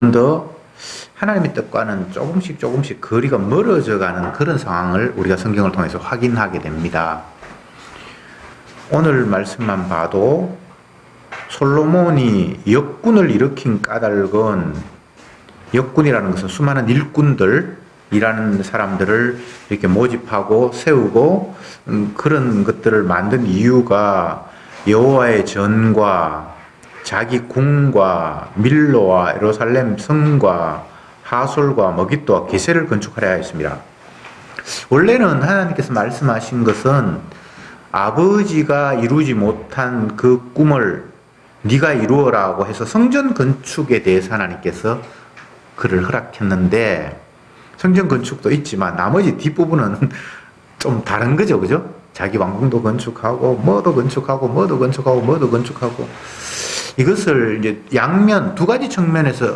더 하나님의 뜻과는 조금씩 거리가 멀어져 가는 그런 상황을 우리가 성경을 통해서 확인하게 됩니다. 오늘 말씀만 봐도 솔로몬이 역군을 일으킨 까닭은, 역군이라는 것은 수많은 일꾼들이라는 사람들을 이렇게 모집하고 세우고 그런 것들을 만든 이유가 여호와의 전과 자기 궁과 밀로와 예루살렘 성과 하솔과 머깃도와 게셀을 건축하려 하였습니다. 원래는 하나님께서 말씀하신 것은 아버지가 이루지 못한 그 꿈을 네가 이루어라고 해서 성전 건축에 대해서 하나님께서 그를 허락했는데, 성전 건축도 있지만 나머지 뒷부분은 좀 다른 거죠, 그죠? 자기 왕궁도 건축하고 뭐도 건축하고 이것을 이제 양면 두 가지 측면에서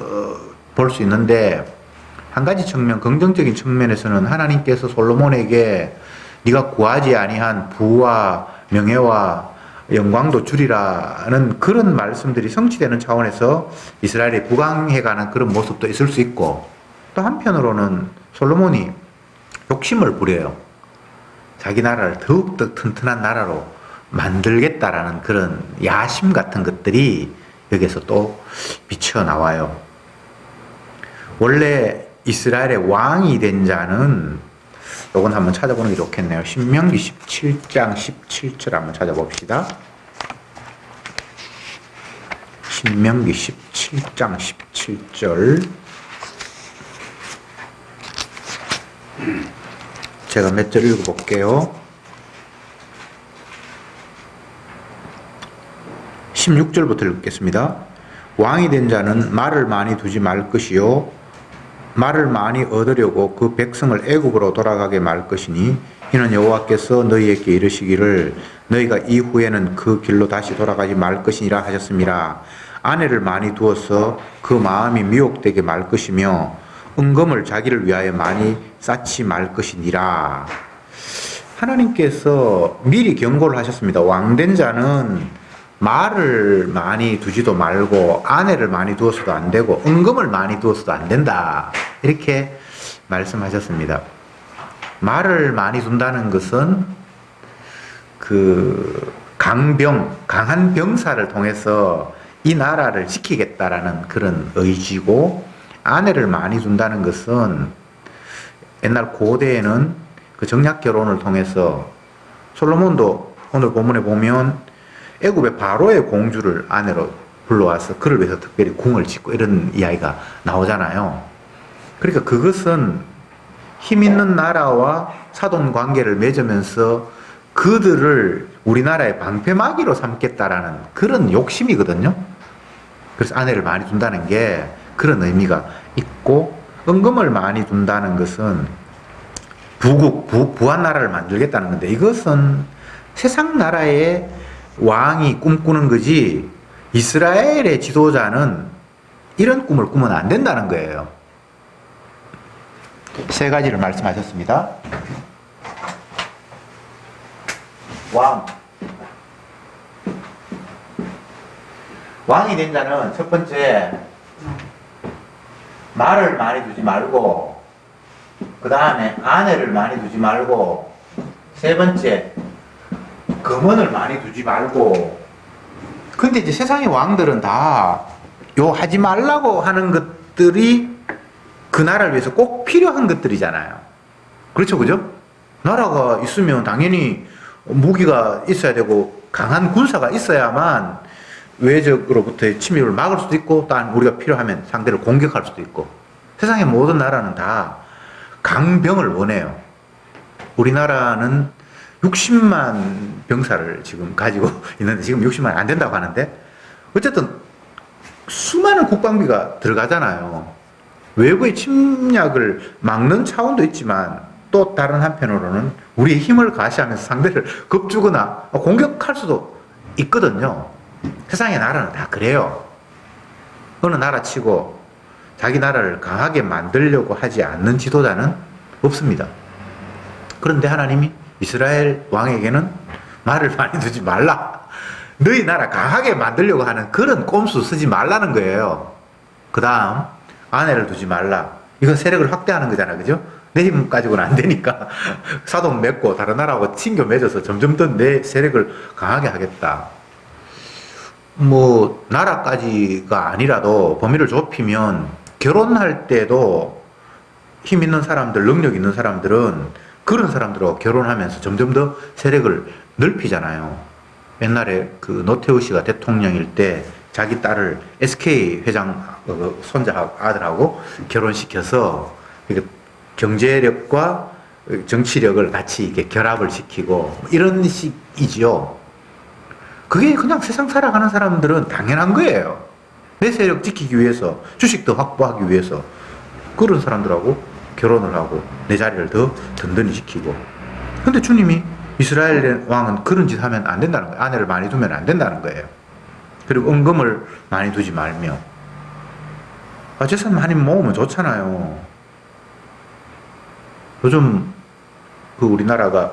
볼 수 있는데, 한 가지 측면, 긍정적인 측면에서는 하나님께서 솔로몬에게 네가 구하지 아니한 부와 명예와 영광도 주리라는 그런 말씀들이 성취되는 차원에서 이스라엘이 부강해가는 그런 모습도 있을 수 있고, 또 한편으로는 솔로몬이 욕심을 부려요. 자기 나라를 더욱더 튼튼한 나라로 만들겠다라는 그런 야심 같은 것들이 여기에서 또 비쳐 나와요. 원래 이스라엘의 왕이 된 자는, 이건 한번 찾아보는 게 좋겠네요. 신명기 17장 17절 한번 찾아봅시다. 신명기 17장 17절. 제가 몇 절 읽어볼게요. 16절부터 읽겠습니다. 왕이 된 자는 말을 많이 두지 말 것이요 말을 많이 얻으려고 그 백성을 애굽으로 돌아가게 말 것이니, 이는 여호와께서 너희에게 이르시기를 너희가 이후에는 그 길로 다시 돌아가지 말 것이니라 하셨습니다. 아내를 많이 두어서 그 마음이 미혹되게 말 것이며 은금을 자기를 위하여 많이 쌓지 말 것이니라. 하나님께서 미리 경고를 하셨습니다. 왕된 자는 말을 많이 두지도 말고 아내를 많이 두어서도 안 되고 은금을 많이 두어서도 안 된다, 이렇게 말씀하셨습니다. 말을 많이 둔다는 것은 그 강한 병사를 통해서 이 나라를 지키겠다라는 그런 의지고, 아내를 많이 둔다는 것은 옛날 고대에는 그 정략 결혼을 통해서, 솔로몬도 오늘 본문에 보면 애굽의 바로의 공주를 아내로 불러와서 그를 위해서 특별히 궁을 짓고 이런 이야기가 나오잖아요. 그러니까 그것은 힘 있는 나라와 사돈 관계를 맺으면서 그들을 우리나라의 방패막이로 삼겠다라는 그런 욕심이거든요. 그래서 아내를 많이 둔다는 게 그런 의미가 있고, 은금을 많이 둔다는 것은 부한 나라를 만들겠다는 건데, 이것은 세상 나라의 왕이 꿈꾸는 거지 이스라엘의 지도자는 이런 꿈을 꾸면 안 된다는 거예요. 세 가지를 말씀하셨습니다. 왕이 된 자는 첫 번째, 말을 많이 두지 말고, 그 다음에 아내를 많이 두지 말고, 세 번째 금원을 많이 두지 말고. 근데 이제 세상의 왕들은 다 요 하지 말라고 하는 것들이 그 나라를 위해서 꼭 필요한 것들이잖아요. 그렇죠, 그죠? 나라가 있으면 당연히 무기가 있어야 되고 강한 군사가 있어야만 외적으로부터의 침입을 막을 수도 있고, 또 우리가 필요하면 상대를 공격할 수도 있고. 세상의 모든 나라는 다 강병을 원해요. 우리나라는 60만 병사를 지금 가지고 있는데, 지금 60만 안 된다고 하는데, 어쨌든 수많은 국방비가 들어가잖아요. 외부의 침략을 막는 차원도 있지만, 또 다른 한편으로는 우리의 힘을 가시하면서 상대를 겁주거나 공격할 수도 있거든요. 세상의 나라는 다 그래요. 어느 나라 치고 자기 나라를 강하게 만들려고 하지 않는 지도자는 없습니다. 그런데 하나님이 이스라엘 왕에게는 말을 많이 두지 말라, 너희 나라 강하게 만들려고 하는 그런 꼼수 쓰지 말라는 거예요. 그 다음 아내를 두지 말라. 이건 세력을 확대하는 거잖아, 그죠? 내 힘 가지고는 안 되니까 사돈 맺고 다른 나라하고 친교 맺어서 점점 더 내 세력을 강하게 하겠다. 뭐 나라까지가 아니라도 범위를 좁히면 결혼할 때도 힘 있는 사람들, 능력 있는 사람들은 그런 사람들하고 결혼하면서 점점 더 세력을 넓히잖아요. 옛날에 그 노태우 씨가 대통령일 때 자기 딸을 SK 회장 손자 아들하고 결혼시켜서 경제력과 정치력을 같이 이렇게 결합을 시키고 이런 식이지요. 그게 그냥 세상 살아가는 사람들은 당연한 거예요. 내 세력 지키기 위해서, 주식도 확보하기 위해서 그런 사람들하고 결혼을 하고 내 자리를 더 든든히 지키고. 근데 주님이 이스라엘 왕은 그런 짓 하면 안 된다는 거예요. 아내를 많이 두면 안 된다는 거예요. 그리고 은금을 많이 두지 말며. 재산 많이 모으면 좋잖아요. 요즘 그 우리나라가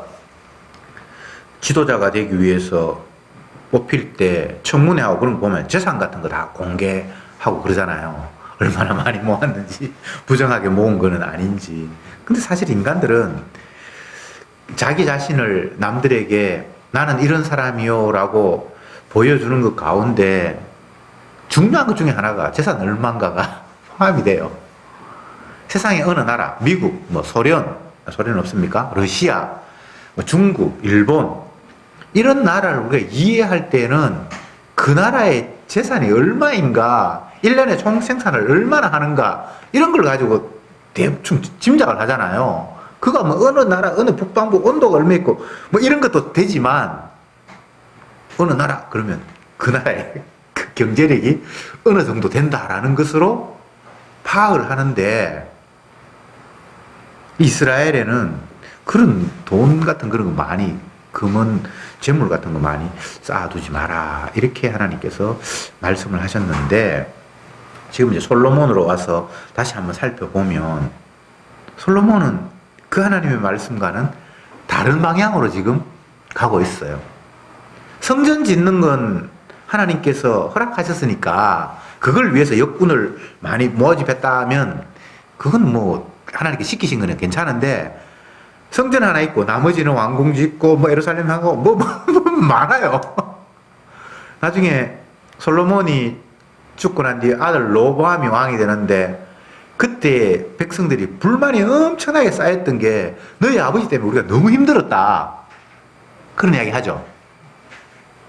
지도자가 되기 위해서 뽑힐 때 청문회하고 그런 거 보면 재산 같은 거 다 공개하고 그러잖아요. 얼마나 많이 모았는지, 부정하게 모은 거는 아닌지. 근데 사실 인간들은 자기 자신을 남들에게 나는 이런 사람이요 라고 보여주는 것 가운데 중요한 것 중에 하나가 재산 얼마인가가 포함이 돼요. 세상의 어느 나라, 미국, 뭐 소련 없습니까? 러시아, 뭐 중국, 일본 이런 나라를 우리가 이해할 때는 그 나라의 재산이 얼마인가, 1년에 총 생산을 얼마나 하는가 이런 걸 가지고 대충 짐작을 하잖아요. 그거 뭐 어느 나라, 어느 북방부 온도가 얼마 있고 뭐 이런 것도 되지만 어느 나라 그러면 그 나라의 그 경제력이 어느 정도 된다라는 것으로 파악을 하는데 이스라엘에는 그런 돈 같은 그런 거 많이 금은 재물 같은 거 많이 쌓아두지 마라 이렇게 하나님께서 말씀을 하셨는데 지금 이제 솔로몬으로 와서 다시 한번 살펴보면 솔로몬은 그 하나님의 말씀과는 다른 방향으로 지금 가고 있어요. 성전 짓는 건 하나님께서 허락하셨으니까 그걸 위해서 역군을 많이 모집했다면 그건 뭐 하나님께 시키신 거는 괜찮은데 성전 하나 있고 나머지는 왕궁 짓고 뭐 예루살렘 하고 뭐 많아요. 나중에 솔로몬이 죽고 난 뒤에 아들 로보암이 왕이 되는데 그때 백성들이 불만이 엄청나게 쌓였던 게 너희 아버지 때문에 우리가 너무 힘들었다 그런 이야기 하죠.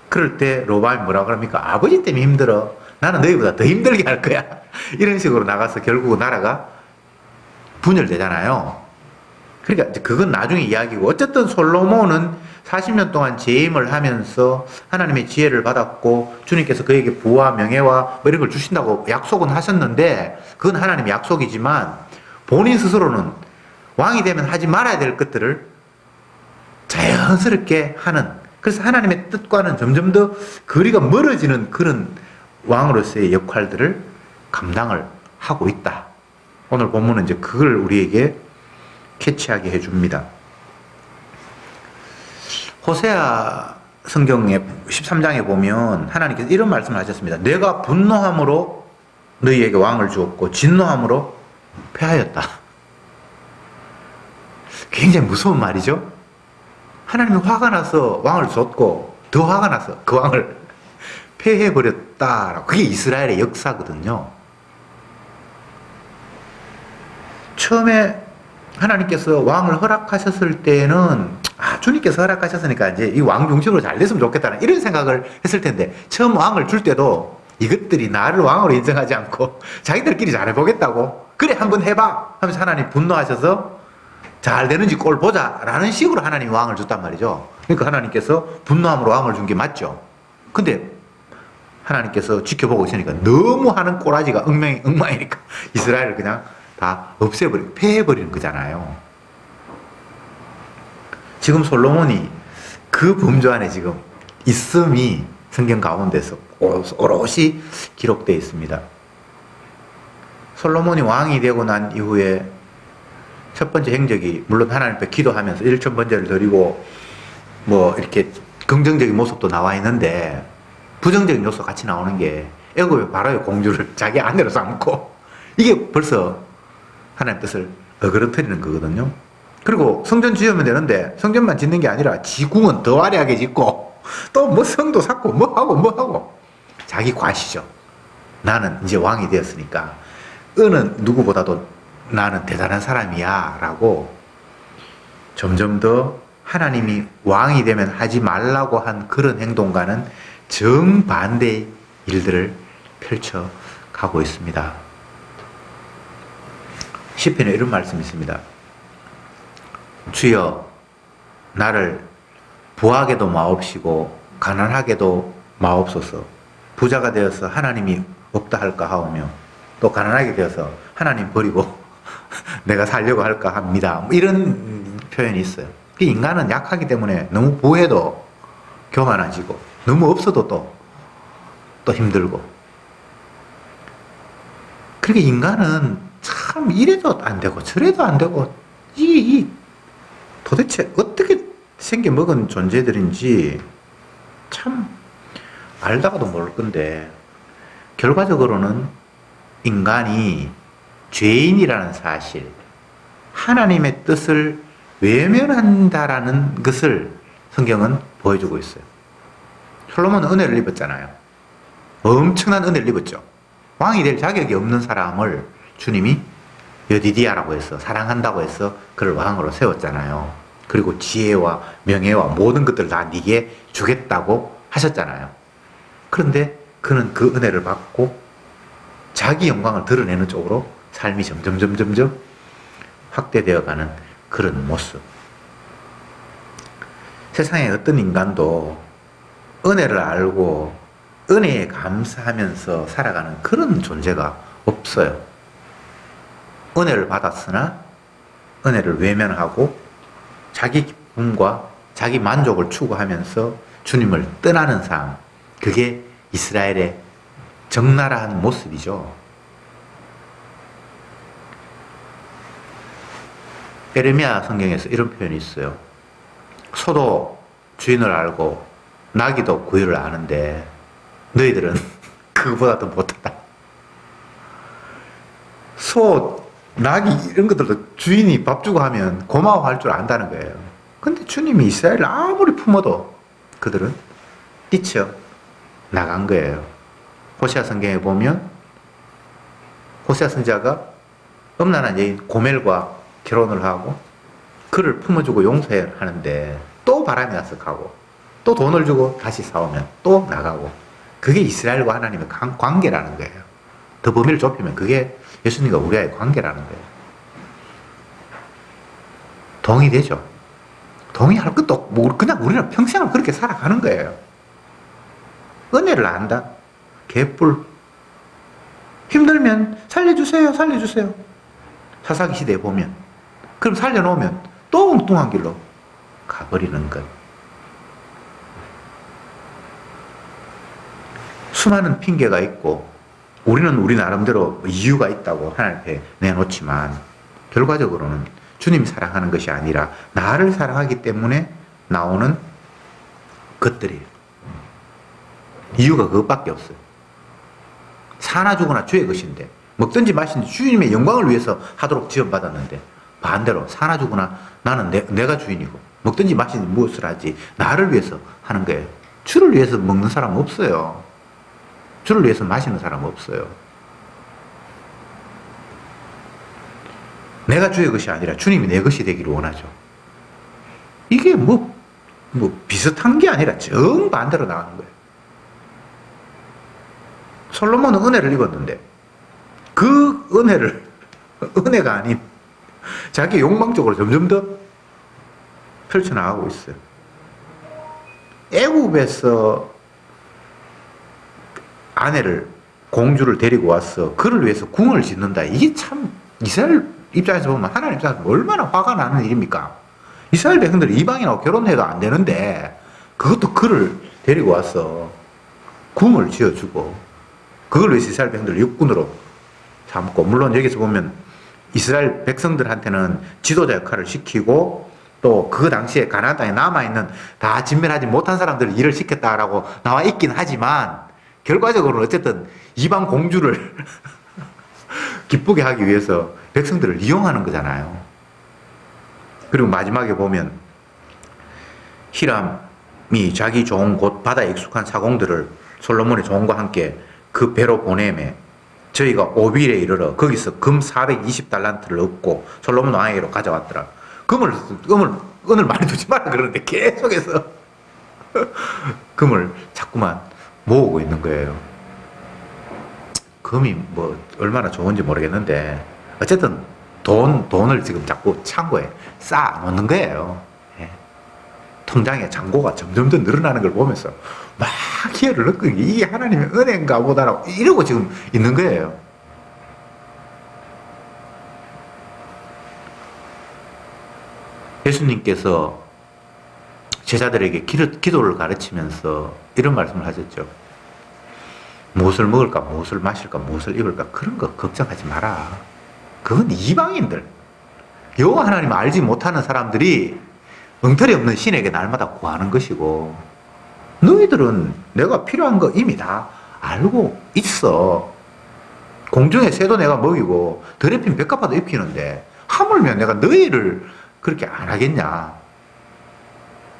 그럴 때 로보암이 뭐라고 그럽니까? 아버지 때문에 힘들어. 나는 너희보다 더 힘들게 할 거야. 이런 식으로 나가서 결국 나라가 분열되잖아요. 그러니까 그건 나중에 이야기고 어쨌든 솔로몬은 40년 동안 재임을 하면서 하나님의 지혜를 받았고 주님께서 그에게 부와 명예와 뭐 이런 걸 주신다고 약속은 하셨는데 그건 하나님의 약속이지만 본인 스스로는 왕이 되면 하지 말아야 될 것들을 자연스럽게 하는, 그래서 하나님의 뜻과는 점점 더 거리가 멀어지는 그런 왕으로서의 역할들을 감당을 하고 있다. 오늘 본문은 이제 그걸 우리에게 캐치하게 해줍니다. 호세아 성경의 13장에 보면 하나님께서 이런 말씀을 하셨습니다. 내가 분노함으로 너희에게 왕을 주었고 진노함으로 패하였다. 굉장히 무서운 말이죠. 하나님이 화가 나서 왕을 줬고 더 화가 나서 그 왕을 패해버렸다. 그게 이스라엘의 역사거든요. 처음에 하나님께서 왕을 허락하셨을 때는 주님께서 허락하셨으니까 이제 이 왕 중심으로 잘 됐으면 좋겠다는 이런 생각을 했을 텐데 처음 왕을 줄 때도 이것들이 나를 왕으로 인정하지 않고 자기들끼리 잘해보겠다고 그래 한번 해봐 하면서 하나님 분노하셔서 잘 되는지 꼴 보자 라는 식으로 하나님이 왕을 줬단 말이죠. 그러니까 하나님께서 분노함으로 왕을 준 게 맞죠. 근데 하나님께서 지켜보고 있으니까 너무 하는 꼬라지가 엉망이니까 이스라엘을 그냥 다 없애버리고 패해버리는 거잖아요. 지금 솔로몬이 그 범주 안에 지금 있음이 성경 가운데서 오롯이 기록되어 있습니다. 솔로몬이 왕이 되고 난 이후에 첫 번째 행적이 물론 하나님 앞에 기도하면서 일천번제를 드리고 뭐 이렇게 긍정적인 모습도 나와 있는데 부정적인 요소 같이 나오는 게 애굽의 바로의 공주를 자기 아내로 삼고 이게 벌써 하나님 뜻을 어그러뜨리는 거거든요. 그리고 성전 지으면 되는데 성전만 짓는 게 아니라 지궁은 더 화려하게 짓고 또 뭐 성도 쌓고 뭐 하고 자기 과시죠. 나는 이제 왕이 되었으니까 어느 누구보다도 나는 대단한 사람이야 라고 점점 더 하나님이 왕이 되면 하지 말라고 한 그런 행동과는 정반대의 일들을 펼쳐가고 있습니다. 시편에 이런 말씀이 있습니다. 주여 나를 부하게도 마옵시고 가난하게도 마옵소서. 부자가 되어서 하나님이 없다 할까 하오며 또 가난하게 되어서 하나님 버리고 내가 살려고 할까 합니다. 뭐 이런 표현이 있어요. 인간은 약하기 때문에 너무 부해도 교만해지고 너무 없어도 또 힘들고, 그렇게 인간은 참 이래도 안 되고 저래도 안 되고 이 도대체 어떻게 생겨 먹은 존재들인지 참 알다가도 모를 건데, 결과적으로는 인간이 죄인이라는 사실, 하나님의 뜻을 외면한다라는 것을 성경은 보여주고 있어요. 솔로몬은 은혜를 입었잖아요. 엄청난 은혜를 입었죠. 왕이 될 자격이 없는 사람을 주님이 여디디아라고 해서 사랑한다고 해서 그를 왕으로 세웠잖아요. 그리고 지혜와 명예와 모든 것들을 다 네게 주겠다고 하셨잖아요. 그런데 그는 그 은혜를 받고 자기 영광을 드러내는 쪽으로 삶이 점점 확대되어가는 그런 모습. 세상에 어떤 인간도 은혜를 알고 은혜에 감사하면서 살아가는 그런 존재가 없어요. 은혜를 받았으나 은혜를 외면하고 자기 기쁨과 자기 만족을 추구하면서 주님을 떠나는 삶, 그게 이스라엘의 적나라한 모습이죠. 에레미야 성경에서 이런 표현이 있어요. 소도 주인을 알고 나귀도 구유를 아는데 너희들은 그거보다 더 못하다. 소, 나귀 이런 것들도 주인이 밥 주고 하면 고마워할 줄 안다는 거예요. 근데 주님이 이스라엘을 아무리 품어도 그들은 뛰쳐 나간 거예요. 호세아 성경에 보면 호세아 선지자가 음란한 여인 고멜과 결혼을 하고 그를 품어주고 용서하는데 또 바람이 나서 가고 또 돈을 주고 다시 싸우면 또 나가고, 그게 이스라엘과 하나님의 관계라는 거예요. 더 범위를 좁히면 그게 예수님과 우리와의 관계라는 거예요. 동의되죠? 동의할 것도 없고 그냥 우리는 평생을 그렇게 살아가는 거예요. 은혜를 안다. 개뿔. 힘들면 살려주세요. 사사기 시대에 보면. 그럼 살려놓으면 또 엉뚱한 길로 가버리는 것. 수많은 핑계가 있고 우리는 우리 나름대로 이유가 있다고 하나님 앞에 내놓지만 결과적으로는 주님이 사랑하는 것이 아니라 나를 사랑하기 때문에 나오는 것들이에요. 이유가 그것밖에 없어요. 사나 죽으나 주의 것인데, 먹든지 마시든지 주님의 영광을 위해서 하도록 지원받았는데, 반대로 사나 죽으나 나는 내가 주인이고 먹든지 마시든지 무엇을 하지 나를 위해서 하는 거예요. 주를 위해서 먹는 사람은 없어요. 주를 위해서 마시는 사람은 없어요. 내가 주의 것이 아니라 주님이 내 것이 되기를 원하죠. 이게 뭐 비슷한 게 아니라 정반대로 나가는 거예요. 솔로몬은 은혜를 입었는데 그 은혜가 아닌 자기 욕망 쪽으로 점점 더 펼쳐나가고 있어요. 애굽에서 공주를 데리고 와서 그를 위해서 궁을 짓는다. 이게 참 이스라엘 입장에서 보면, 하나님 입장에서 얼마나 화가 나는 일입니까? 이스라엘 백성들이 이방인하고 결혼해도 안 되는데 그것도 그를 데리고 와서 궁을 지어주고 그걸 위해서 이스라엘 백성들을 육군으로 삼고, 물론 여기서 보면 이스라엘 백성들한테는 지도자 역할을 시키고 또 그 당시에 가나안 땅에 남아있는 다 진멸하지 못한 사람들을 일을 시켰다라고 나와 있긴 하지만 결과적으로는 어쨌든 이방 공주를 기쁘게 하기 위해서 백성들을 이용하는 거잖아요. 그리고 마지막에 보면 히람이 자기 좋은 곳 바다에 익숙한 사공들을 솔로몬의 종과 함께 그 배로 보내매 저희가 오빌에 이르러 거기서 금 420달란트를 얻고 솔로몬 왕에게로 가져왔더라. 은을 많이 두지 마라 그러는데 계속해서 금을 자꾸만 모으고 있는 거예요. 금이 뭐 얼마나 좋은지 모르겠는데 어쨌든 돈을 지금 자꾸 창고에 쌓아 놓는 거예요. 예. 통장에 잔고가 점점 더 늘어나는 걸 보면서 막 희열을 느끼고 이게 하나님의 은혜인가 보다라고 이러고 지금 있는 거예요. 예수님께서 제자들에게 기도를 가르치면서 이런 말씀을 하셨죠. 무엇을 먹을까, 무엇을 마실까, 무엇을 입을까 그런 거 걱정하지 마라. 그건 이방인들, 여호와 하나님을 알지 못하는 사람들이 엉터리 없는 신에게 날마다 구하는 것이고 너희들은 내가 필요한 거 이미 다 알고 있어. 공중의 새도 내가 먹이고 더럽힌 백합화도 입히는데 하물며 내가 너희를 그렇게 안 하겠냐.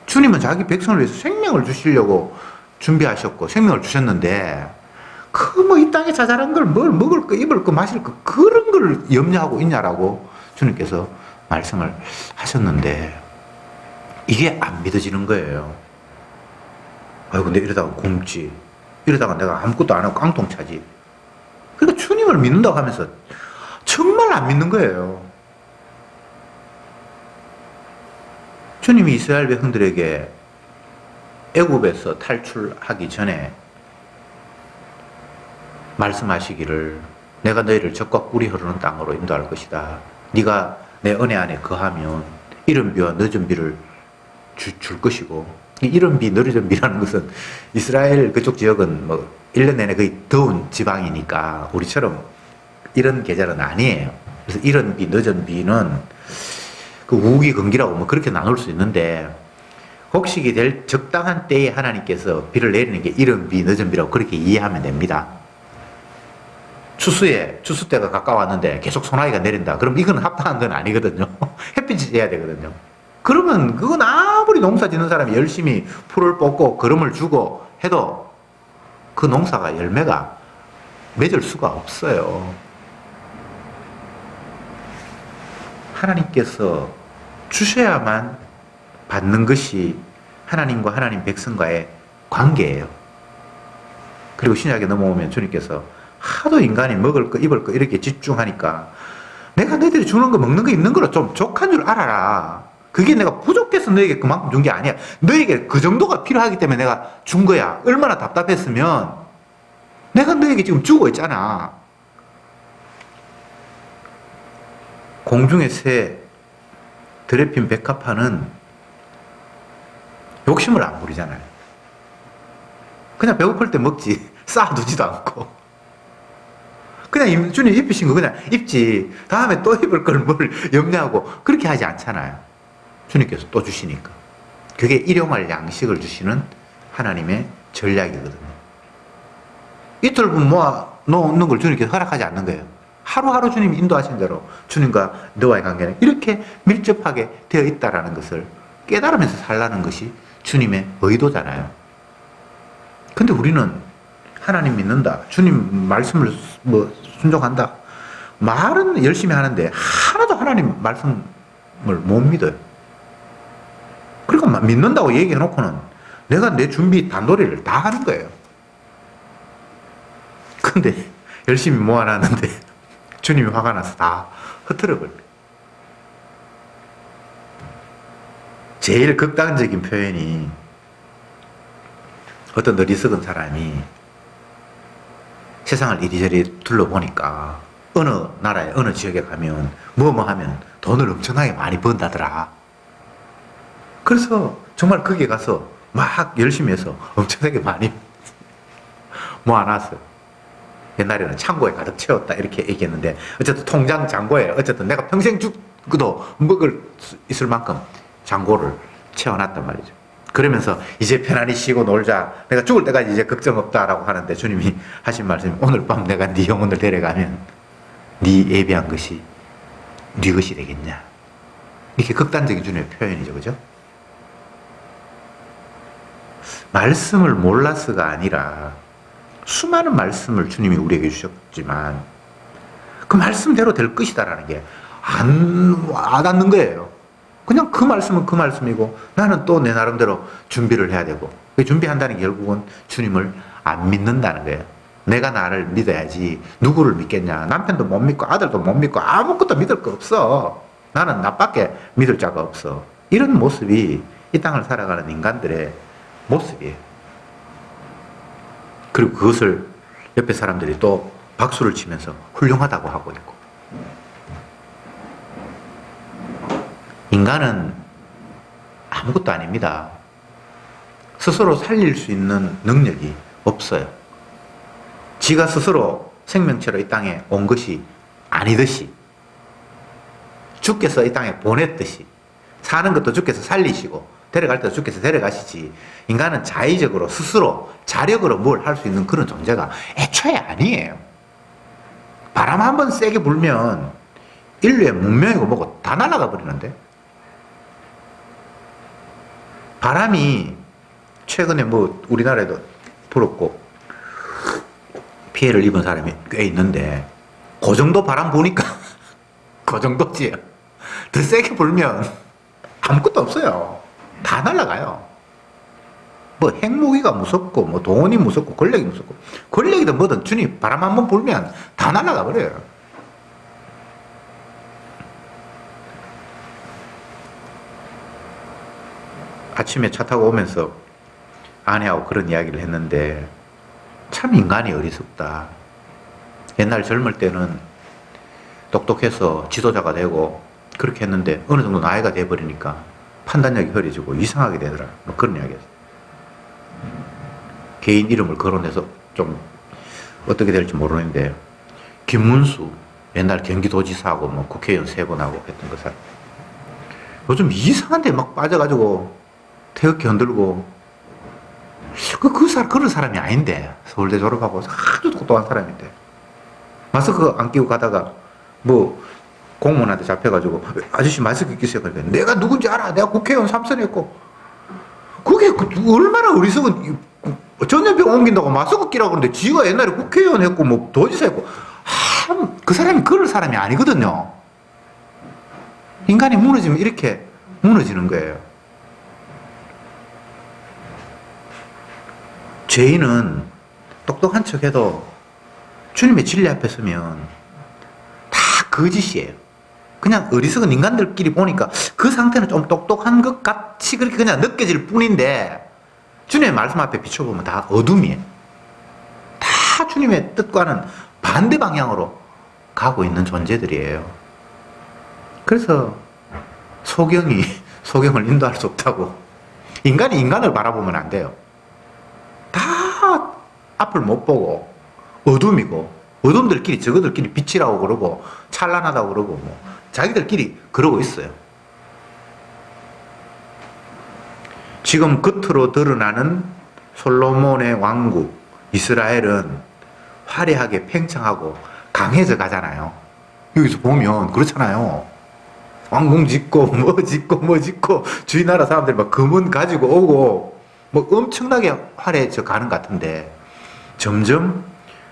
주님은 자기 백성을 위해서 생명을 주시려고 준비하셨고 생명을 주셨는데 그 뭐 이 땅에 자잘한 걸 뭘 먹을 거 입을 거 마실 거 그런 걸 염려하고 있냐라고 주님께서 말씀을 하셨는데 이게 안 믿어지는 거예요. 아이고 내 이러다가 굶지, 이러다가 내가 아무것도 안 하고 깡통 차지. 그러니까 주님을 믿는다고 하면서 정말 안 믿는 거예요. 주님이 이스라엘 백성들에게 애굽에서 탈출하기 전에 말씀하시기를 내가 너희를 적과 꿀이 흐르는 땅으로 인도할 것이다. 네가 내 은혜 안에 거하면 이른 비와 늦은 비를 줄 것이고, 이른 비, 늦은 비라는 것은 이스라엘 그쪽 지역은 뭐 1년 내내 거의 더운 지방이니까 우리처럼 이런 계절은 아니에요. 그래서 이른 비, 늦은 비는 그 우기, 건기라고 뭐 그렇게 나눌 수 있는데 곡식이 될 적당한 때에 하나님께서 비를 내리는 게 이른 비, 늦은 비라고 그렇게 이해하면 됩니다. 추수 때가 가까웠는데 계속 소나기가 내린다. 그럼 이건 합당한 건 아니거든요. 햇빛이 쬐야 되거든요. 그러면 그건 아무리 농사 짓는 사람이 열심히 풀을 뽑고 거름을 주고 해도 그 농사가 열매가 맺을 수가 없어요. 하나님께서 주셔야만 받는 것이 하나님과 하나님 백성과의 관계예요. 그리고 신약에 넘어오면 주님께서 하도 인간이 먹을 거 입을 거 이렇게 집중하니까 내가 너희들이 주는 거 먹는 거 입는 거로 좀 족한 줄 알아라. 그게 내가 부족해서 너에게 그만큼 준 게 아니야. 너에게 그 정도가 필요하기 때문에 내가 준 거야. 얼마나 답답했으면 내가 너에게 지금 주고 있잖아. 공중의 새, 더럽힌 백합화는 욕심을 안 부리잖아요. 그냥 배고플 때 먹지 쌓아두지도 않고 그냥 주님 입히신 거 그냥 입지 다음에 또 입을 걸 뭘 염려하고 그렇게 하지 않잖아요. 주님께서 또 주시니까. 그게 일용할 양식을 주시는 하나님의 전략이거든요. 이틀분 모아 놓는 걸 주님께서 허락하지 않는 거예요. 하루하루 주님이 인도하신 대로 주님과 너와의 관계는 이렇게 밀접하게 되어 있다는 것을 깨달으면서 살라는 것이 주님의 의도잖아요. 근데 우리는 하나님 믿는다, 주님 말씀을 뭐 순종한다, 말은 열심히 하는데 하나도 하나님 말씀을 못 믿어요. 그러니까 믿는다고 얘기해놓고는 내가 내 준비 단도리를 다 하는 거예요. 근데 열심히 모아놨는데 주님이 화가 나서 다 흐트러버려요. 제일 극단적인 표현이 어떤 어리석은 사람이 세상을 이리저리 둘러보니까 어느 나라에 어느 지역에 가면 뭐 하면 돈을 엄청나게 많이 번다더라. 그래서 정말 거기에 가서 막 열심히 해서 엄청나게 많이 모아놨어요. 옛날에는 창고에 가득 채웠다 이렇게 얘기했는데 어쨌든 통장 잔고에 어쨌든 내가 평생 죽어도 먹을 수 있을 만큼 잔고를 채워놨단 말이죠. 그러면서 이제 편안히 쉬고 놀자, 내가 죽을 때까지 이제 걱정 없다라고 하는데 주님이 하신 말씀이 오늘 밤 내가 네 영혼을 데려가면 네 예배한 것이 네 것이 되겠냐. 이렇게 극단적인 주님의 표현이죠. 그죠? 말씀을 몰라서가 아니라 수많은 말씀을 주님이 우리에게 주셨지만 그 말씀대로 될 것이다라는 게 안 와닿는 거예요. 그냥 그 말씀은 그 말씀이고 나는 또 내 나름대로 준비를 해야 되고, 준비한다는 게 결국은 주님을 안 믿는다는 거예요. 내가 나를 믿어야지 누구를 믿겠냐. 남편도 못 믿고 아들도 못 믿고 아무것도 믿을 거 없어. 나는 나밖에 믿을 자가 없어. 이런 모습이 이 땅을 살아가는 인간들의 모습이에요. 그리고 그것을 옆에 사람들이 또 박수를 치면서 훌륭하다고 하고 있고. 인간은 아무것도 아닙니다. 스스로 살릴 수 있는 능력이 없어요. 지가 스스로 생명체로 이 땅에 온 것이 아니듯이, 주께서 이 땅에 보냈듯이, 사는 것도 주께서 살리시고 데려갈 때도 주께서 데려가시지, 인간은 자의적으로 스스로 자력으로 뭘 할 수 있는 그런 존재가 애초에 아니에요. 바람 한번 세게 불면 인류의 문명이고 뭐고 다 날아가 버리는데, 바람이 최근에 뭐 우리나라에도 불었고 피해를 입은 사람이 꽤 있는데, 그 정도 바람 부니까 그 정도지. 더 세게 불면 아무것도 없어요. 다 날아가요. 뭐 핵무기가 무섭고 뭐 돈이 무섭고 권력이 무섭고, 권력이든 뭐든 주님 바람 한번 불면 다 날아가 버려요. 아침에 차 타고 오면서 아내하고 그런 이야기를 했는데, 참 인간이 어리석다. 옛날 젊을 때는 똑똑해서 지도자가 되고 그렇게 했는데 어느 정도 나이가 돼버리니까 판단력이 흐려지고 이상하게 되더라. 뭐 그런 이야기였어요. 개인 이름을 거론해서 좀 어떻게 될지 모르는데, 김문수 옛날 경기도지사하고 뭐 국회의원 3번 하고 했던 그 사람, 요즘 이상한 데 막 빠져가지고 태극기 흔들고, 그런 사람이 아닌데, 서울대 졸업하고 아주 똑똑한 사람인데 마스크 안 끼고 가다가 뭐 공무원한테 잡혀가지고 아저씨 마스크 끼세요. 그러니까 내가 누군지 알아. 내가 국회의원 3선 했고. 그게 얼마나 어리석은, 전염병 옮긴다고 마스크 끼라고 그러는데 지가 옛날에 국회의원 했고 뭐 도지사 했고, 그 사람이 그럴 사람이 아니거든요. 인간이 무너지면 이렇게 무너지는 거예요. 죄인은 똑똑한 척해도 주님의 진리 앞에 서면 다 거짓이에요. 그냥 어리석은 인간들끼리 보니까 그 상태는 좀 똑똑한 것 같이 그렇게 그냥 느껴질 뿐인데, 주님의 말씀 앞에 비춰보면 다 어둠이에요. 다 주님의 뜻과는 반대 방향으로 가고 있는 존재들이에요. 그래서 소경을 인도할 수 없다고. 인간이 인간을 바라보면 안 돼요. 다 앞을 못 보고 어둠이고, 어둠들끼리 저거들끼리 빛이라고 그러고 찬란하다고 그러고 뭐 자기들끼리 그러고 있어요. 지금 겉으로 드러나는 솔로몬의 왕국 이스라엘은 화려하게 팽창하고 강해져 가잖아요. 여기서 보면 그렇잖아요. 왕궁 짓고 뭐 짓고 주위 나라 사람들이 막 금은 가지고 오고 뭐 엄청나게 화려해져 가는 것 같은데, 점점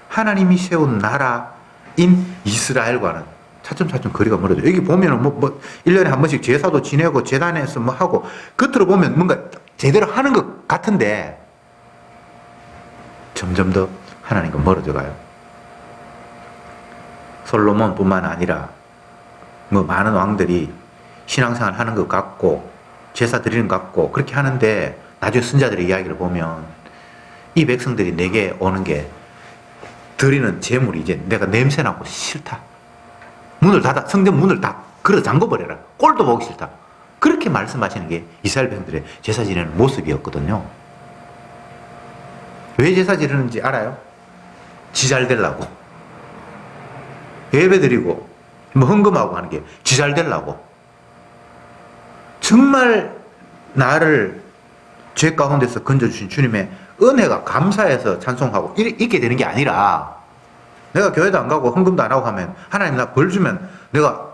하나님이 세운 나라인 이스라엘과는 차츰 거리가 멀어져요. 여기 보면은 뭐 1년에 한 번씩 제사도 지내고 제단에서 뭐 하고, 겉으로 보면 뭔가 제대로 하는 것 같은데 점점 더 하나님과 멀어져 가요. 솔로몬뿐만 아니라 뭐 많은 왕들이 신앙생활 하는 것 같고 제사 드리는 것 같고 그렇게 하는데, 나중에 선자들의 이야기를 보면 이 백성들이 내게 오는 게 드리는 제물이 이제 내가 냄새나고 싫다. 문을 닫아, 성전 문을 다 걸어 잠궈버려라. 꼴도 보기 싫다. 그렇게 말씀하시는 게 이스라엘 백성들의 제사 지내는 모습이었거든요. 왜 제사 지내는지 알아요? 지 잘 되려고. 예배 드리고 뭐 헌금하고 하는 게 지 잘 되려고. 정말 나를 죄 가운데서 건져주신 주님의 은혜가 감사해서 찬송하고 이렇게 되는 게 아니라, 내가 교회도 안 가고 헌금도 안 하고 하면 하나님 나 벌 주면 내가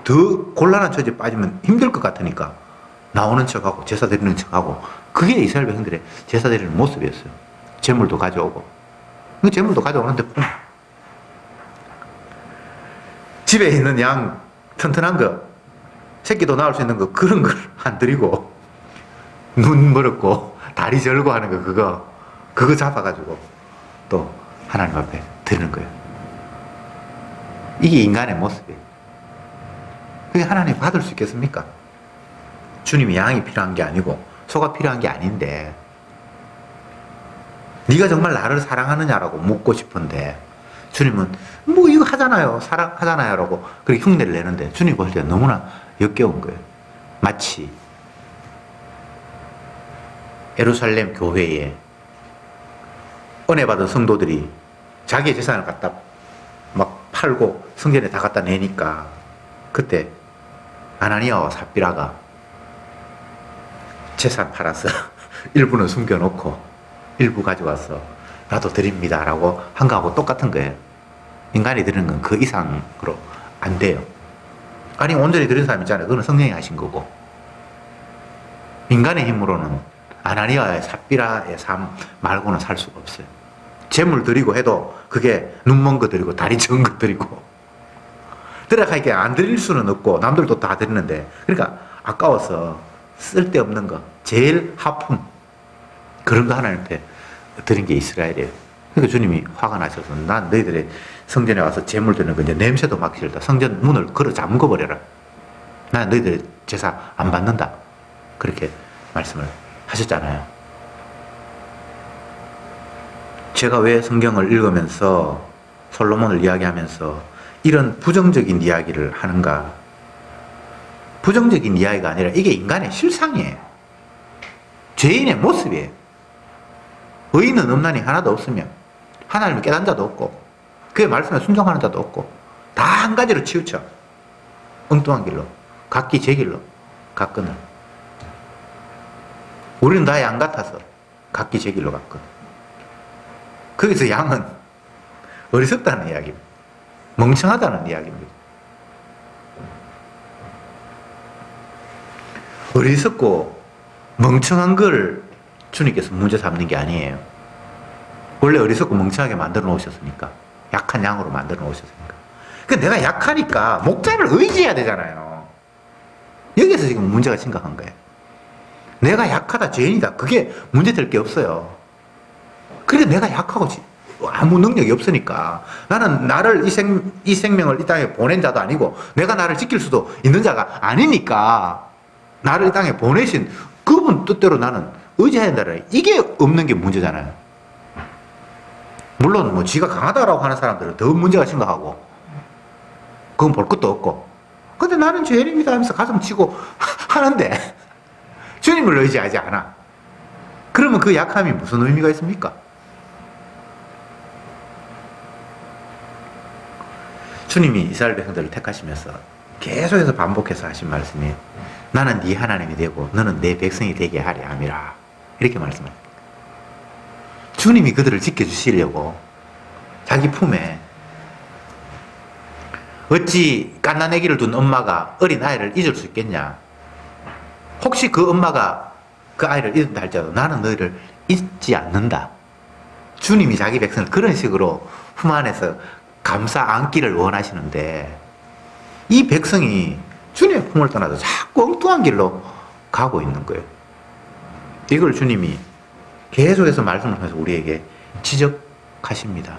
더 곤란한 처지에 빠지면 힘들 것 같으니까 나오는 척하고 제사 드리는 척하고 그게 이스라엘 백성들의 제사 드리는 모습이었어요. 재물도 가져오고 그 재물도 가져오는데 집에 있는 양 튼튼한 거 새끼도 낳을 수 있는 거 그런 걸 안 드리고 눈 멀었고 다리 절고 하는 거 그거 잡아가지고 또 하나님 앞에 드리는 거예요. 이게 인간의 모습이에요. 그게 하나님 받을 수 있겠습니까? 주님이 양이 필요한 게 아니고 소가 필요한 게 아닌데 네가 정말 나를 사랑하느냐라고 묻고 싶은데 주님은 뭐 이거 하잖아요. 사랑하잖아요. 라고 그렇게 흉내를 내는데 주님 볼 때 너무나 역겨운 거예요. 마치 예루살렘 교회에 은혜 받은 성도들이 자기의 재산을 갖다 막 팔고 성전에 다 갖다 내니까 그때 아나니아와 삽비라가 재산 팔아서 일부는 숨겨놓고 일부 가져와서 나도 드립니다 라고 한 거하고 똑같은 거예요. 인간이 드리는 건 그 이상으로 안 돼요. 아니 온전히 드린 사람 있잖아요. 그건 성령이 하신 거고 인간의 힘으로는 아나니아의 삽비라의 삶 말고는 살 수가 없어요. 재물 드리고 해도 그게 눈먼 거 드리고 다리 적은 거 드리고 들어가니까 안 드릴 수는 없고 남들도 다 드리는데 그러니까 아까워서 쓸데없는 거 제일 하품 그런 거 하나님한테 드린 게 이스라엘이에요. 그러니까 주님이 화가 나셔서 난 너희들의 성전에 와서 재물 드리는 거 이제 냄새도 맡기 싫다. 성전 문을 걸어 잠궈버려라. 난 너희들의 제사 안 받는다. 그렇게 말씀을 하셨잖아요. 제가 왜 성경을 읽으면서 솔로몬을 이야기하면서 이런 부정적인 이야기를 하는가? 부정적인 이야기가 아니라 이게 인간의 실상이에요. 죄인의 모습이에요. 의인은 없나니 하나도 없으며 하나님을 깨닫는 자도 없고 그의 말씀에 순종하는 자도 없고 다 한 가지로 치우쳐 엉뚱한 길로 각기 제 길로 갔거늘 우리는 다 양 같아서 각기 제 길로 갔거든. 거기서 양은 어리석다는 이야기입니다. 멍청하다는 이야기입니다. 어리석고 멍청한 걸 주님께서 문제 삼는 게 아니에요. 원래 어리석고 멍청하게 만들어 놓으셨으니까. 약한 양으로 만들어 놓으셨으니까. 그러니까 내가 약하니까 목자를 의지해야 되잖아요. 여기서 지금 문제가 심각한 거예요. 내가 약하다, 죄인이다. 그게 문제될 게 없어요. 그러니까 내가 약하고 아무 능력이 없으니까 나는 나를 이 생명을 이 땅에 보낸 자도 아니고 내가 나를 지킬 수도 있는 자가 아니니까 나를 이 땅에 보내신 그분 뜻대로 나는 의지해야 된다. 이게 없는 게 문제잖아요. 물론 뭐 지가 강하다라고 하는 사람들은 더 문제가 심각하고 그건 볼 것도 없고 근데 나는 죄인입니다 하면서 가슴 치고 하는데 주님을 의지하지 않아. 그러면 그 약함이 무슨 의미가 있습니까? 주님이 이스라엘 백성들을 택하시면서 계속해서 반복해서 하신 말씀이 나는 네 하나님이 되고 너는 내 백성이 되게 하려 함이라. 이렇게 말씀합니다. 주님이 그들을 지켜주시려고 자기 품에 어찌 갓난아기를 둔 엄마가 어린 아이를 잊을 수 있겠냐. 혹시 그 엄마가 그 아이를 잊는다 할지라도 나는 너희를 잊지 않는다. 주님이 자기 백성을 그런 식으로 품 안에서 감싸 안기를 원하시는데 이 백성이 주님의 품을 떠나서 자꾸 엉뚱한 길로 가고 있는 거예요. 이걸 주님이 계속해서 말씀을 통해서 우리에게 지적하십니다.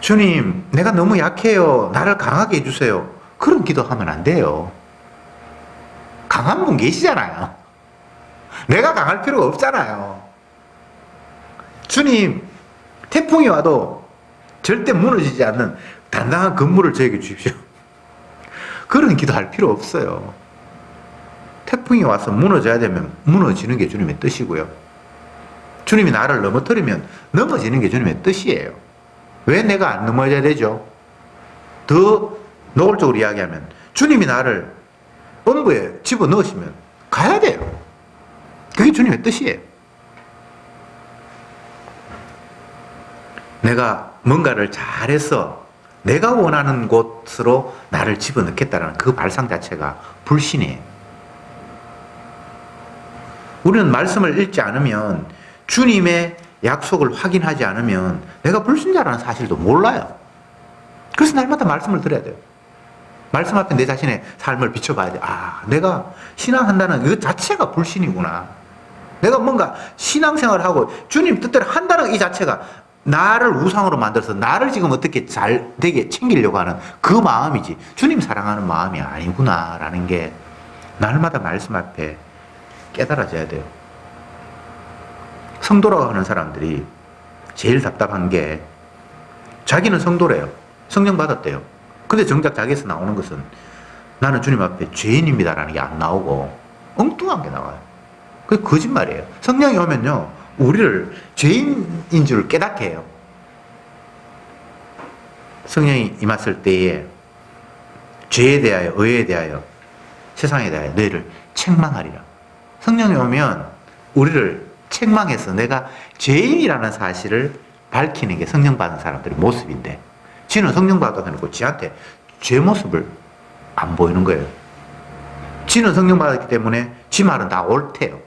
주님, 내가 너무 약해요. 나를 강하게 해주세요. 그런 기도하면 안 돼요. 강한 분 계시잖아요. 내가 강할 필요가 없잖아요. 주님, 태풍이 와도 절대 무너지지 않는 단단한 건물을 저에게 주십시오. 그런 기도할 필요 없어요. 태풍이 와서 무너져야 되면 무너지는 게 주님의 뜻이고요. 주님이 나를 넘어뜨리면 넘어지는 게 주님의 뜻이에요. 왜 내가 안 넘어져야 되죠? 더 노골적으로 이야기하면 주님이 나를 엄부에 집어넣으시면 가야 돼요. 그게 주님의 뜻이에요. 내가 뭔가를 잘해서 내가 원하는 곳으로 나를 집어넣겠다는 그 발상 자체가 불신이에요. 우리는 말씀을 읽지 않으면, 주님의 약속을 확인하지 않으면 내가 불신자라는 사실도 몰라요. 그래서 날마다 말씀을 들어야 돼요. 말씀 앞에 내 자신의 삶을 비춰봐야 돼. 아, 내가 신앙한다는 그 자체가 불신이구나. 내가 뭔가 신앙생활을 하고 주님 뜻대로 한다는 이 자체가 나를 우상으로 만들어서 나를 지금 어떻게 잘 되게 챙기려고 하는 그 마음이지, 주님 사랑하는 마음이 아니구나라는 게 날마다 말씀 앞에 깨달아져야 돼요. 성도라고 하는 사람들이 제일 답답한 게, 자기는 성도래요. 성령 받았대요. 근데 정작 자기에서 나오는 것은 나는 주님 앞에 죄인입니다라는 게 안 나오고 엉뚱한 게 나와요. 그게 거짓말이에요. 성령이 오면요, 우리를 죄인인 줄 깨닫게 해요. 성령이 임했을 때에 죄에 대하여, 의에 대하여, 세상에 대하여 너희를 책망하리라. 성령이 오면 우리를 책망해서 내가 죄인이라는 사실을 밝히는 게 성령 받은 사람들의 모습인데, 지는 성령 받아놓고 지한테 죄 모습을 안 보이는 거예요. 지는 성령 받았기 때문에 지 말은 다 옳대요.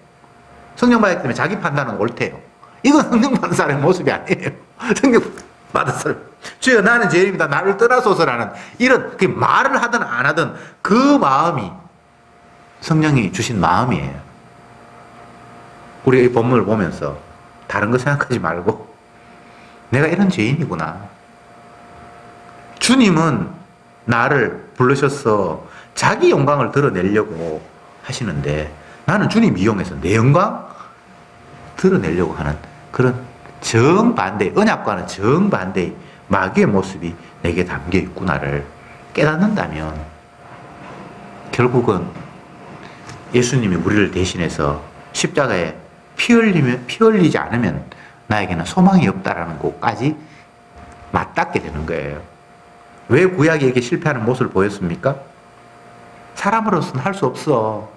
성령 받았기 때문에 자기 판단은 옳대요. 이건 성령 받은 사람의 모습이 아니에요. 성령 받은 사람, 주여 나는 죄인입니다, 나를 떠나소서라는 이런 그 말을 하든 안 하든 그 마음이 성령이 주신 마음이에요. 우리가 이 본문을 보면서 다른 거 생각하지 말고 내가 이런 죄인이구나. 주님은 나를 부르셔서 자기 영광을 드러내려고 하시는데, 나는 주님 이용해서 내 영광 드러내려고 하는 그런 정반대, 언약과는 정반대의 마귀의 모습이 내게 담겨 있구나를 깨닫는다면, 결국은 예수님이 우리를 대신해서 십자가에 피 흘리지 않으면 나에게는 소망이 없다라는 것까지 맞닿게 되는 거예요. 왜 구약이 이렇게 실패하는 모습을 보였습니까? 사람으로서는 할 수 없어.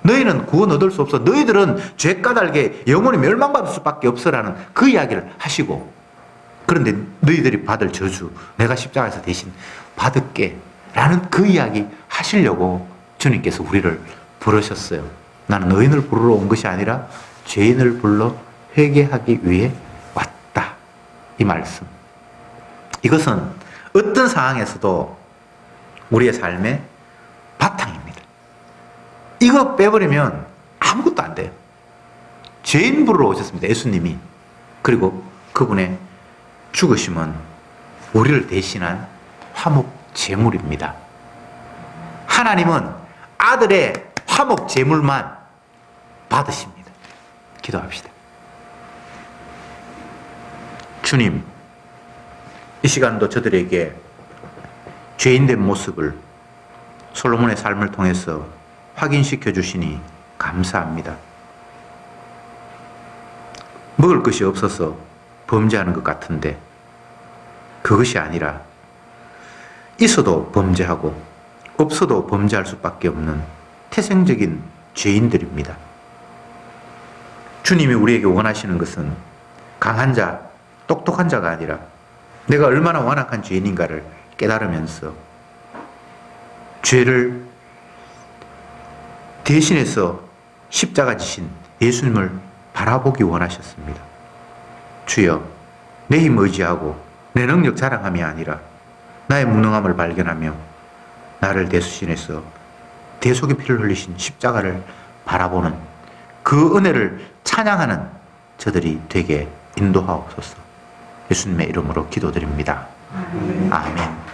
너희는 구원 얻을 수 없어. 너희들은 죄 까닭에 영원히 멸망받을 수밖에 없어라는 그 이야기를 하시고, 그런데 너희들이 받을 저주 내가 십자가에서 대신 받을게 라는 그 이야기 하시려고 주님께서 우리를 부르셨어요. 나는 의인을 부르러 온 것이 아니라 죄인을 불러 회개하기 위해 왔다. 이 말씀. 이것은 어떤 상황에서도 우리의 삶의 바탕입니다. 이거 빼버리면 아무것도 안 돼요. 죄인 부르러 오셨습니다, 예수님이. 그리고 그분의 죽으심은 우리를 대신한 화목 제물입니다. 하나님은 아들의 화목 제물만 받으십니다. 기도합시다. 주님, 이 시간도 저들에게 죄인된 모습을 솔로몬의 삶을 통해서 확인시켜 주시니 감사합니다. 먹을 것이 없어서 범죄하는 것 같은데 그것이 아니라 있어도 범죄하고 없어도 범죄할 수밖에 없는 태생적인 죄인들입니다. 주님이 우리에게 원하시는 것은 강한 자, 똑똑한 자가 아니라 내가 얼마나 완악한 죄인인가를 깨달으면서 죄를 대신해서 십자가 지신 예수님을 바라보기 원하셨습니다. 주여, 내 힘 의지하고 내 능력 자랑함이 아니라 나의 무능함을 발견하며 나를 대수신해서 대속의 피를 흘리신 십자가를 바라보는 그 은혜를 찬양하는 저들이 되게 인도하옵소서. 예수님의 이름으로 기도드립니다. 아멘.